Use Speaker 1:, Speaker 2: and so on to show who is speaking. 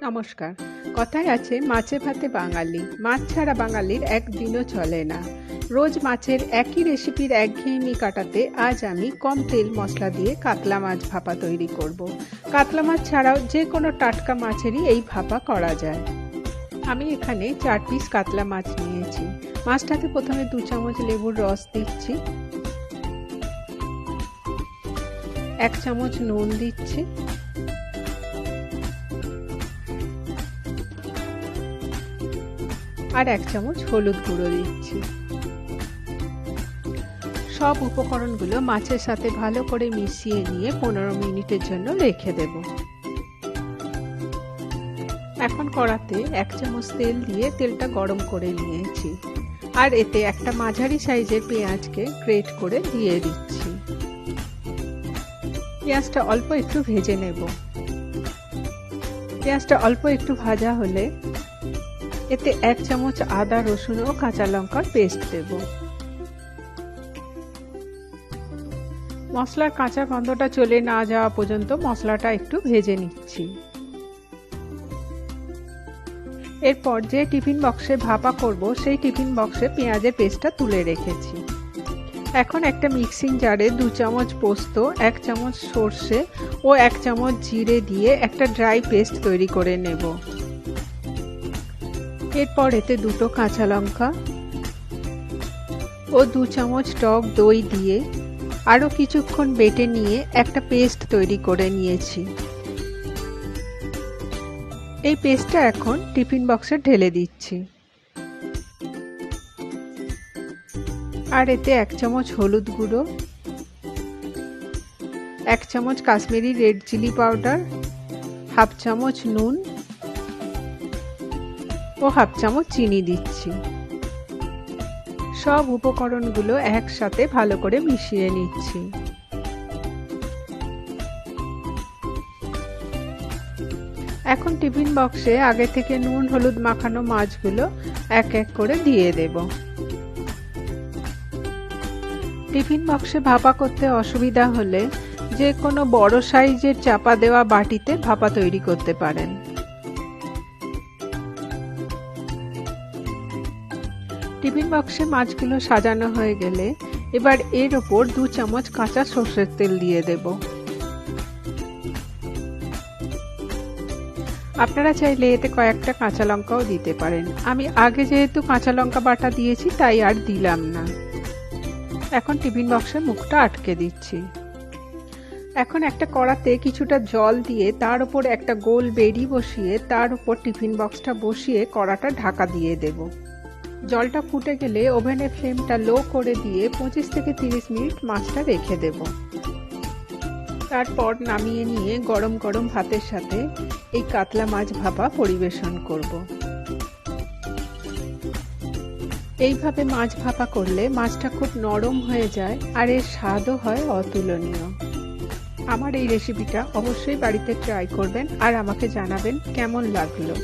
Speaker 1: নমস্কার। কথায় আছে মাছে ভাতে বাঙালি, মাছ ছাড়া বাঙালির একদিনও চলে না। রোজ মাছের একই রেসিপির একঘেয়েমি কাটাতে আজ আমি কম তেল মশলা দিয়ে কাতলা মাছ ভাপা তৈরি করব। কাতলা মাছ ছাড়াও যে কোনো টাটকা মাছেরই এই ভাপা করা যায়। আমি এখানে 4 পিস কাতলা মাছ নিয়েছি। মাছটাতে প্রথমে 2 চামচ লেবুর রস দিচ্ছি, 1 চামচ নুন দিচ্ছি, আর 1 চামচ হলুদ গুঁড়ো দিচ্ছি। সব উপকরণগুলো মাছের সাথে ভালো করে মিশিয়ে নিয়ে 15 মিনিটের জন্য রেখে দেব। এখন কড়াতে 1 চামচ তেল দিয়ে তেলটা গরম করে নিয়েছি, আর এতে একটা মাঝারি সাইজের পেঁয়াজকে গ্রেট করে দিয়ে দিচ্ছি। পেঁয়াজটা অল্প একটু ভেজে নেব। পেঁয়াজটা অল্প একটু ভাজা হলে এতে 1 চামচ আদা, রসুন ও কাঁচা লঙ্কার পেস্ট দেব। মশলার কাঁচা গন্ধটা চলে না যাওয়া পর্যন্ত মশলাটা একটু ভেজে নিচ্ছি। এরপর যে টিফিন বক্সে ভাপা করব সেই টিফিন বক্সে পেঁয়াজের পেস্টটা তুলে রেখেছি। এখন একটা মিক্সিং জারে 2 চামচ পোস্ত, 1 চামচ সর্ষে ও 1 চামচ জিরে দিয়ে একটা ড্রাই পেস্ট তৈরি করে নেব। এরপর এতে 2টো কাঁচা লঙ্কা ও 2 চামচ টক দই দিয়ে আরও কিছুক্ষণ বেটে নিয়ে একটা পেস্ট তৈরি করে নিয়েছি। এই পেস্টটা এখন টিফিন বক্সে ঢেলে দিচ্ছি। আর এতে 1 চামচ হলুদ গুঁড়ো, 1 চামচ Kashmiri red chilli powder, half চামচ নুন ও হাফ চামচ চিনি দিচ্ছি। সব উপকরণগুলো একসাথে ভালো করে মিশিয়ে নিচ্ছি। এখন টিফিন বক্সে আগে থেকে নুন হলুদ মাখানো মাছগুলো এক এক করে দিয়ে দেব। টিফিন বক্সে ভাপা করতে অসুবিধা হলে যে কোনো বড় সাইজের চাপা দেওয়া বাটিতে ভাপা তৈরি করতে পারেন। টিফিন বক্সে মাছগুলো সাজানো হয়ে গেলে এবার এর ওপর 2 চামচ কাঁচা সর্ষের তেল দিয়ে দেব। আপনারা চাইলে এতে কয়েকটা কাঁচা লঙ্কাও দিতে পারেন। আমি আগে যেহেতু কাঁচা লঙ্কা বাটা দিয়েছি তাই আর দিলাম না। এখন টিফিন বক্সের মুখটা আটকে দিচ্ছি। এখন একটা কড়াতে কিছুটা জল দিয়ে তার উপর একটা গোল বেড়ি বসিয়ে তার উপর টিফিন বক্সটা বসিয়ে কড়াটা ঢাকা দিয়ে দেব। জলটা ফুটে গেলে ওভেনের ফ্লেমটা লো করে দিয়ে 25 থেকে 30 মিনিট মাছটা রেখে দেব। তারপর নামিয়ে নিয়ে গরম গরম ভাতের সাথে এই কাতলা মাছ ভাপা পরিবেশন করব। এইভাবে মাছ ভাপা করলে মাছটা খুব নরম হয়ে যায় আর এর স্বাদও হয় অতুলনীয়। আমার এই রেসিপিটা অবশ্যই বাড়িতে ট্রাই করবেন আর আমাকে জানাবেন কেমন লাগলো।